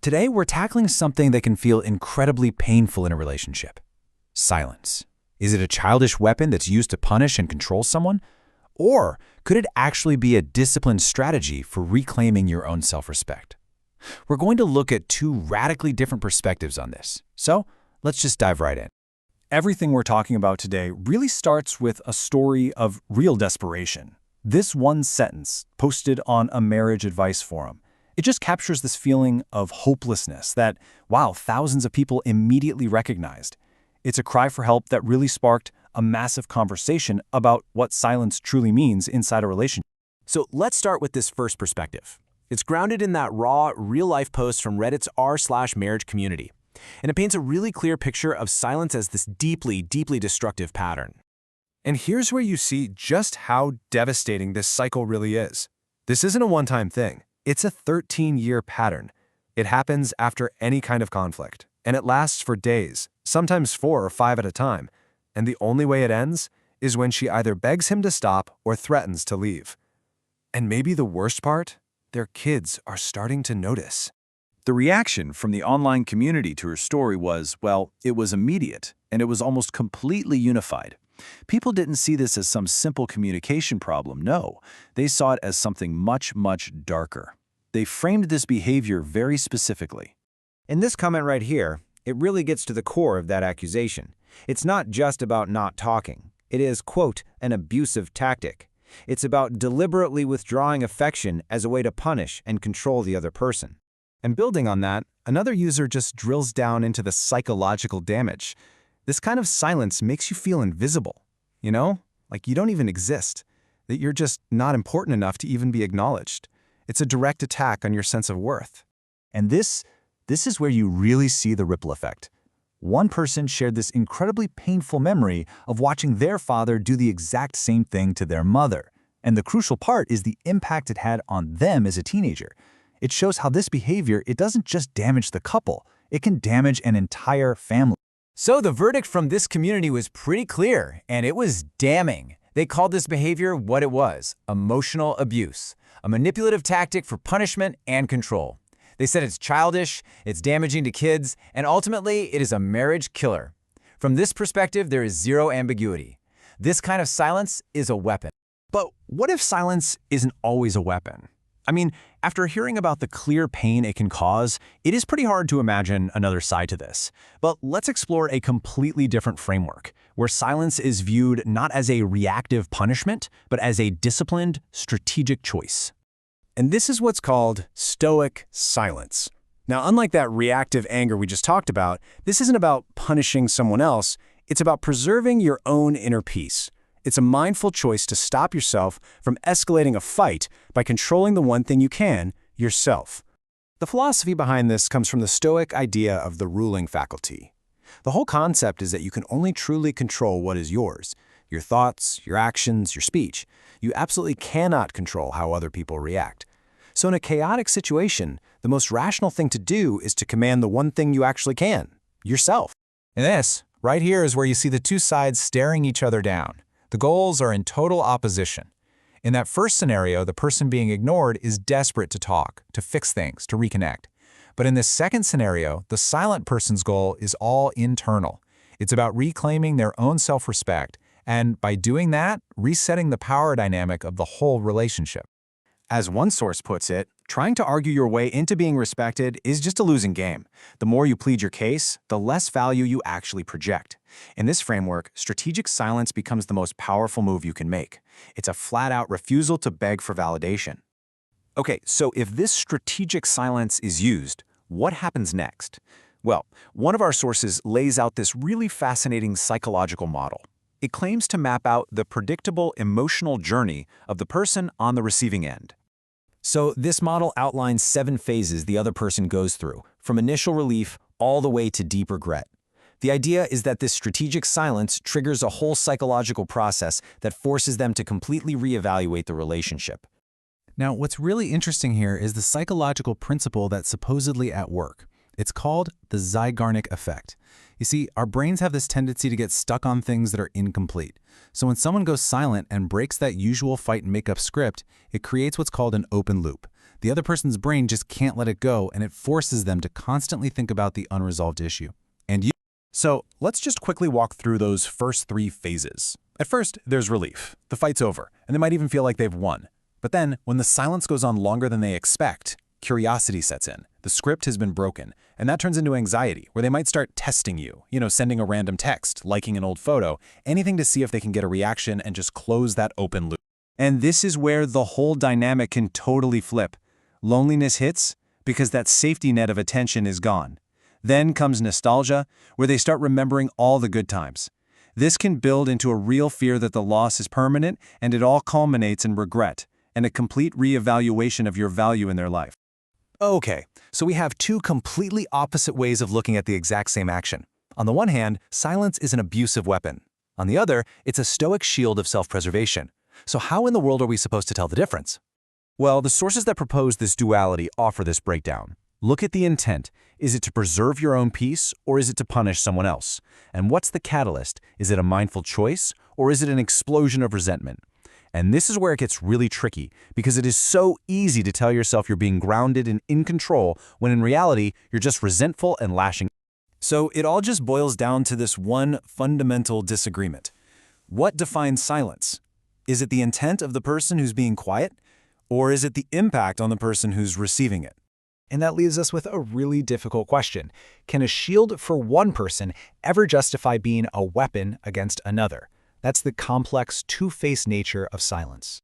Today, we're tackling something that can feel incredibly painful in a relationship. Silence. Is it a childish weapon that's used to punish and control someone? Or could it actually be a disciplined strategy for reclaiming your own self-respect? We're going to look at two radically different perspectives on this. So, let's just dive right in. Everything we're talking about today really starts with a story of real desperation. This one sentence, posted on a marriage advice forum, it just captures this feeling of hopelessness that, wow, thousands of people immediately recognized. It's a cry for help that really sparked a massive conversation about what silence truly means inside a relationship. So let's start with this first perspective. It's grounded in that raw, real-life post from Reddit's r/marriage community. And it paints a really clear picture of silence as this deeply, deeply destructive pattern. And here's where you see just how devastating this cycle really is. This isn't a one-time thing. It's a 13-year pattern. It happens after any kind of conflict, and it lasts for days, sometimes 4 or 5 at a time. And the only way it ends is when she either begs him to stop or threatens to leave. And maybe the worst part? Their kids are starting to notice. The reaction from the online community to her story was, well, it was immediate, and it was almost completely unified. People didn't see this as some simple communication problem, no. They saw it as something much, much darker. They framed this behavior very specifically. In this comment right here, it really gets to the core of that accusation. It's not just about not talking. It is, quote, an abusive tactic. It's about deliberately withdrawing affection as a way to punish and control the other person. And building on that, another user just drills down into the psychological damage. This kind of silence makes you feel invisible, you know? Like you don't even exist, that you're just not important enough to even be acknowledged. It's a direct attack on your sense of worth. And this is where you really see the ripple effect. One person shared this incredibly painful memory of watching their father do the exact same thing to their mother. And the crucial part is the impact it had on them as a teenager. It shows how this behavior, it doesn't just damage the couple, it can damage an entire family. So the verdict from this community was pretty clear, and it was damning. They called this behavior what it was: emotional abuse, a manipulative tactic for punishment and control. They said it's childish, it's damaging to kids, and ultimately it is a marriage killer. From this perspective, there is zero ambiguity. This kind of silence is a weapon. But what if silence isn't always a weapon? I mean, after hearing about the clear pain it can cause, it is pretty hard to imagine another side to this. But let's explore a completely different framework, where silence is viewed not as a reactive punishment, but as a disciplined, strategic choice. And this is what's called Stoic silence. Now, unlike that reactive anger we just talked about, this isn't about punishing someone else. It's about preserving your own inner peace. It's a mindful choice to stop yourself from escalating a fight by controlling the one thing you can, yourself. The philosophy behind this comes from the Stoic idea of the ruling faculty. The whole concept is that you can only truly control what is yours: your thoughts, your actions, your speech. You absolutely cannot control how other people react. So in a chaotic situation, the most rational thing to do is to command the one thing you actually can: yourself. And this, right here, is where you see the two sides staring each other down. The goals are in total opposition. In that first scenario, the person being ignored is desperate to talk, to fix things, to reconnect. But in this second scenario, the silent person's goal is all internal. It's about reclaiming their own self-respect, and by doing that, resetting the power dynamic of the whole relationship. As one source puts it, trying to argue your way into being respected is just a losing game. The more you plead your case, the less value you actually project. In this framework, strategic silence becomes the most powerful move you can make. It's a flat-out refusal to beg for validation. Okay, so if this strategic silence is used, what happens next? Well, one of our sources lays out this really fascinating psychological model. It claims to map out the predictable emotional journey of the person on the receiving end. So this model outlines 7 phases the other person goes through, from initial relief all the way to deep regret. The idea is that this strategic silence triggers a whole psychological process that forces them to completely reevaluate the relationship. Now, what's really interesting here is the psychological principle that's supposedly at work. It's called the Zeigarnik effect. You see, our brains have this tendency to get stuck on things that are incomplete. So when someone goes silent and breaks that usual fight and make-up script, it creates what's called an open loop. The other person's brain just can't let it go, and it forces them to constantly think about the unresolved issue. And you. So let's just quickly walk through those first 3 phases. At first, there's relief. The fight's over, and they might even feel like they've won. But then, when the silence goes on longer than they expect, curiosity sets in. The script has been broken, and that turns into anxiety, where they might start testing you, sending a random text, liking an old photo, anything to see if they can get a reaction and just close that open loop. And this is where the whole dynamic can totally flip. Loneliness hits because that safety net of attention is gone. Then comes nostalgia, where they start remembering all the good times. This can build into a real fear that the loss is permanent, and it all culminates in regret and a complete reevaluation of your value in their life. Okay, so we have 2 completely opposite ways of looking at the exact same action. On the one hand, silence is an abusive weapon. On the other, it's a stoic shield of self-preservation. So how in the world are we supposed to tell the difference? Well, the sources that propose this duality offer this breakdown. Look at the intent. Is it to preserve your own peace, or is it to punish someone else? And what's the catalyst? Is it a mindful choice, or is it an explosion of resentment? And this is where it gets really tricky, because it is so easy to tell yourself you're being grounded and in control, when in reality, you're just resentful and lashing. So it all just boils down to this one fundamental disagreement. What defines silence? Is it the intent of the person who's being quiet, or is it the impact on the person who's receiving it? And that leaves us with a really difficult question. Can a shield for one person ever justify being a weapon against another? That's the complex, two-faced nature of silence.